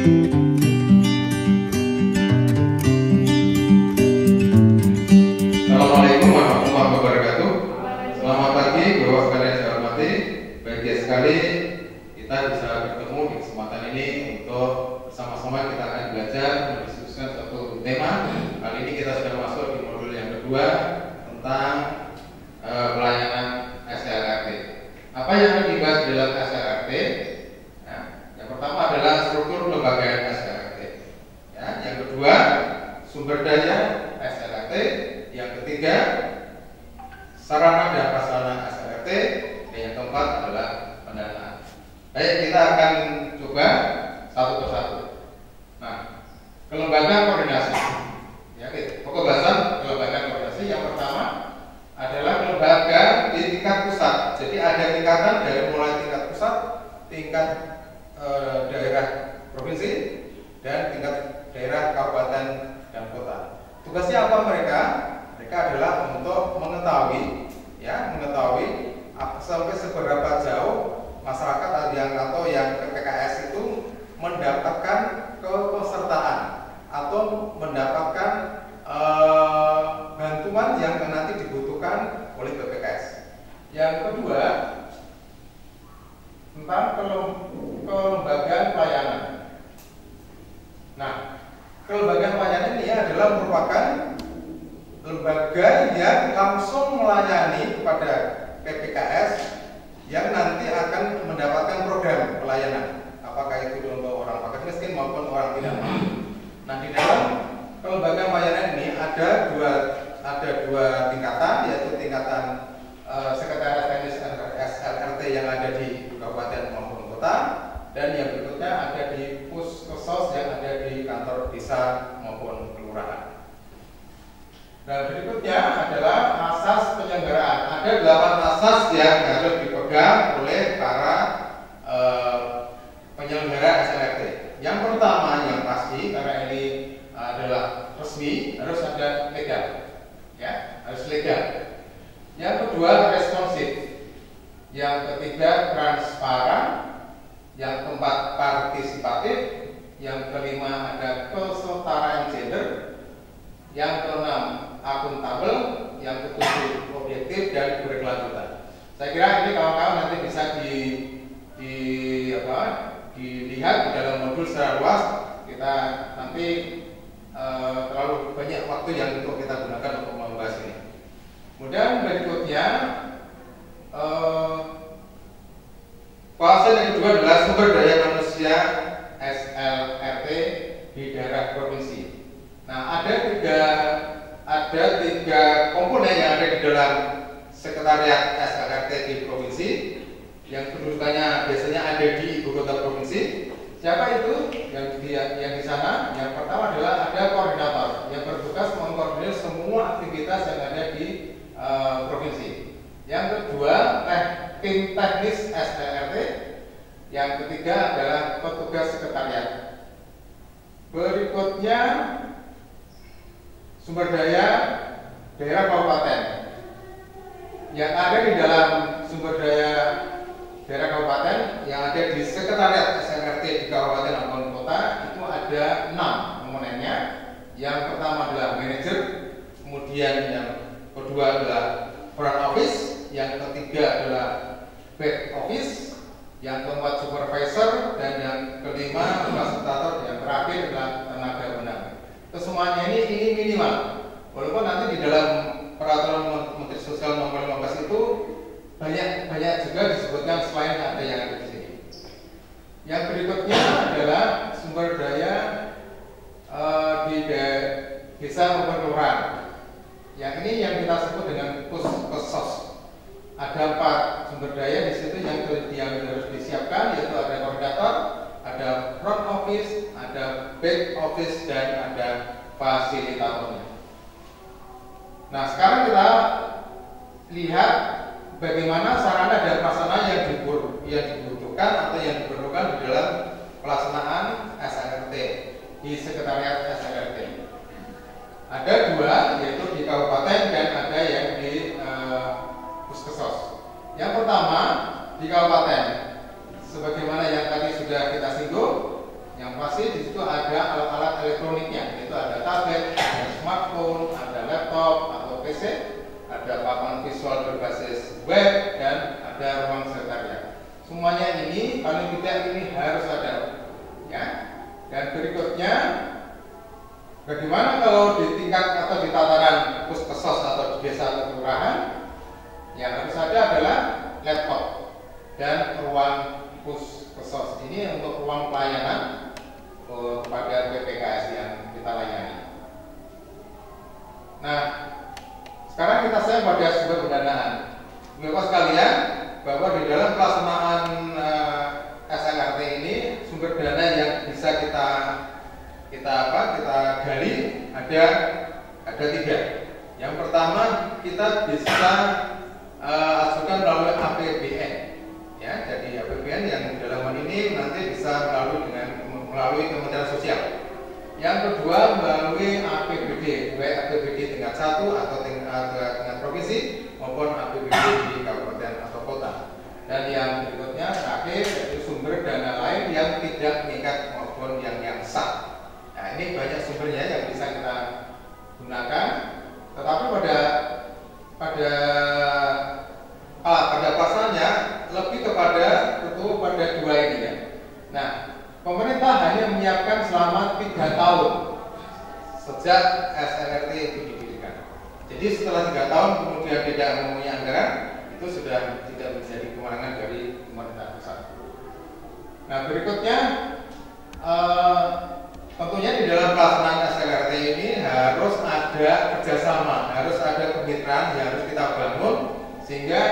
Assalamualaikum warahmatullahi wabarakatuh. Selamat pagi, Bapak sekalian saya hormati. Bahagia sekali kita bisa bertemu di kesempatan ini untuk bersama-sama kita akan belajar mendiskusikan suatu tema. Kali ini kita sudah masuk di modul yang kedua tentang pelayanan SLRT. Apa yang akan dibahas di dalam SLRT? Ya, yang pertama adalah struktur kelembagaan SLRT. Ya, yang kedua sumber daya SLRT. Yang ketiga sarana dan prasarana SLRT. Dan yang keempat adalah pendanaan. Baik, kita akan coba satu persatu. Nah, kelembagaan koordinasi. Ya, pokok bahasan kelembagaan koordinasi yang pertama adalah lembaga di tingkat pusat. Jadi ada tingkatan dari mulai tingkat pusat, tingkat daerah provinsi, dan tingkat daerah kabupaten dan kota. Tugasnya apa mereka? Mereka adalah untuk mengetahui sampai seberapa jauh masyarakat atau yang PPKS itu mendapatkan kepesertaan atau mendapatkan bantuan yang nanti dibutuhkan oleh PPKS. Yang kedua tentang kelembagaan pelayanan. Nah, kelembagaan pelayanan ini adalah merupakan lembaga yang langsung melayani kepada PPKS yang nanti akan mendapatkan program pelayanan, apakah itu untuk orang fakir miskin maupun orang tidak mampu. Nah, di dalam kelembagaan pelayanan ini ada dua tingkatan, yaitu tingkatan Sekretariat Teknis SLRT yang ada di kabupaten maupun kota, dan yang berikutnya ada di puskesmas yang ada di kantor desa maupun kelurahan. Nah, berikutnya adalah asas penyelenggaraan. Ada 8 asas yang harus dipegang oleh para penyelenggara SLRT. Yang pertama yang pasti, karena ini adalah resmi, harus ada legal, ya, harus legal. Yang kedua responsif. Yang ketiga transparan. Yang keempat partisipatif. Yang kelima ada kesetaraan gender. Yang keenam akuntabel, yang ketujuh objektif dan berkelanjutan. Saya kira ini kawan-kawan nanti bisa dilihat di dalam modul secara luas. Kita nanti terlalu banyak waktu yang untuk kita gunakan untuk membahas ini. Kemudian berikutnya fase yang kedua adalah sumber daya manusia SLRT di daerah provinsi. Nah, ada tiga komponen yang ada di dalam sekretariat SLRT di provinsi yang kedudukannya biasanya ada di ibu kota provinsi. Siapa itu yang di sana? Yang pertama adalah ada koordinator yang bertugas mengkoordinir semua aktivitas yang ada di provinsi. Yang kedua tim teknis SLRT. Yang ketiga adalah petugas sekretariat. Berikutnya sumber daya daerah kabupaten. Yang ada di dalam sumber daya daerah kabupaten yang ada di sekretariat SLRT di kabupaten maupun kota itu ada 6 komponennya. Yang pertama adalah manajer, kemudian yang kedua adalah front office, yang ketiga adalah back office, yang keempat supervisor, dan yang kelima fasilitator, yang terakhir adalah tenaga pendamping. Kesemuanya ini minimal. Walaupun nanti di dalam peraturan Menteri Sosial nomor 15 itu banyak juga disebutkan selain ada yang ada di sini. Yang berikutnya adalah sumber daya di desa maupun kelurahan. Yang ini yang kita sebut dengan puskesmas. Ada 4 sumber daya di situ yang harus disiapkan, yaitu ada koordinator, ada front office, ada back office, dan ada fasilitatornya. Nah, sekarang kita lihat bagaimana sarana dan prasarana yang dibutuhkan atau yang diperlukan di dalam pelaksanaan SLRT di sekretariat SLRT. Ada 2, yaitu di kabupaten dan ada yang di puskesmas. Yang pertama di kabupaten, sebagaimana yang tadi sudah kita singgung, yang pasti di Dan berikutnya, bagaimana kalau di tingkat atau di tataran puskesmas atau di desa atau kelurahan, yang harus ada adalah laptop dan ruang puskesmas ini untuk ruang pelayanan kepada PPKS yang kita layani. Nah, sekarang saya pada sumber pendanaan. Bapak sekalian, bahwa di dalam pelaksanaan SMRT ini sumber dana yang bisa kita gali ada 3. Yang pertama, kita bisa ajukan melalui APBN. Ya, jadi APBN yang dalam hal ini nanti bisa melalui Kementerian Sosial. Yang kedua, melalui APBD, baik APBD tingkat 1 atau tingkat provinsi maupun APBD di kabupaten atau kota. Dan yang berikutnya terakhir yaitu sumber dana lain yang tidak mengikat maupun yang sah. Nah, ini banyak sumbernya yang bisa kita gunakan, tetapi pada pasalnya lebih kepada 2 ini ya. Nah, pemerintah hanya menyiapkan selama 3 tahun sejak SMRT itu didirikan. Jadi setelah 3 tahun kemudian tidak mempunyai anggaran, itu sudah tidak menjadi kewenangan dari pemerintah pusat. Nah, berikutnya tentunya di dalam pelaksanaan SMRT ini harus ada kerjasama, harus ada kemitraan yang harus kita bangun sehingga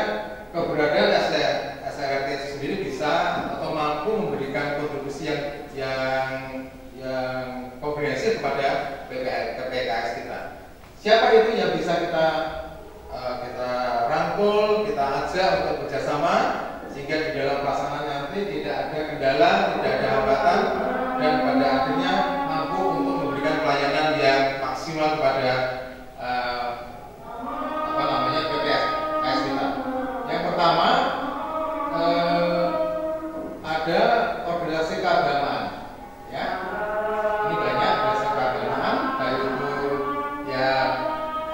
keberadaan SMRT sendiri bisa atau mampu memberikan kontribusi yang komprehensif kepada PPKS kita. Siapa itu yang bisa kita rangkul, kita ajak untuk bekerjasama sehingga di dalam pelaksanaan nanti tidak ada kendala, tidak ada hambatan, dan pada akhirnya mampu untuk memberikan pelayanan yang maksimal kepada PPKS kita. Yang pertama, ada organisasi keagamaan. Ya, ini banyak organisasi keagamaan, baik itu ya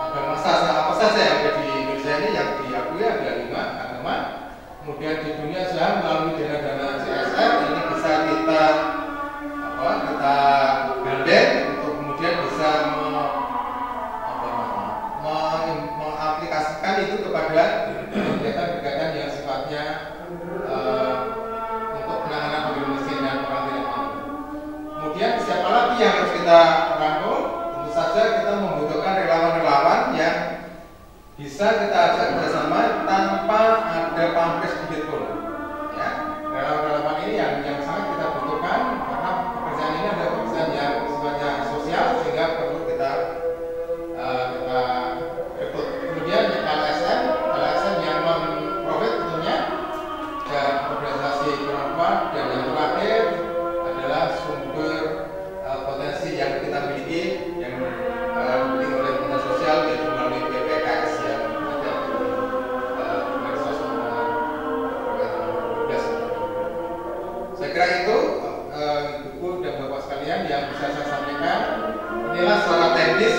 agama apa saja yang ada di Indonesia ini yang diakui ada 5 agama. Kemudian di dunia usaha melalui dana-dana CSR ini bisa kita gandeng untuk kemudian bisa mengaplikasikan itu kepada kegiatan-kegiatan yang sifatnya untuk penanganan pemilu miskin dan orang tidak mampu. Kemudian siapa lagi yang harus kita rangkul? Tentu saja kita membutuhkan relawan-relawan yang bisa kita ajak bersama tanpa ada pamrih sedikit pun. Ya, relawan-relawan ini yang sangat kita butuhkan karena pekerjaan ini ada pekerjaan yang sifatnya sosial sehingga perlu kita rekrut. Kemudian LSM yang non profit tentunya dan organisasi perempuan, dan yang terakhir adalah sumber potensi yang kita miliki yang dimiliki oleh Kementerian Sosial yaitu melalui PPKS yang ada di Kemensos nomor 12. Saya kira itu Ibu dan Bapak sekalian yang bisa saya sampaikan. Inilah secara teknis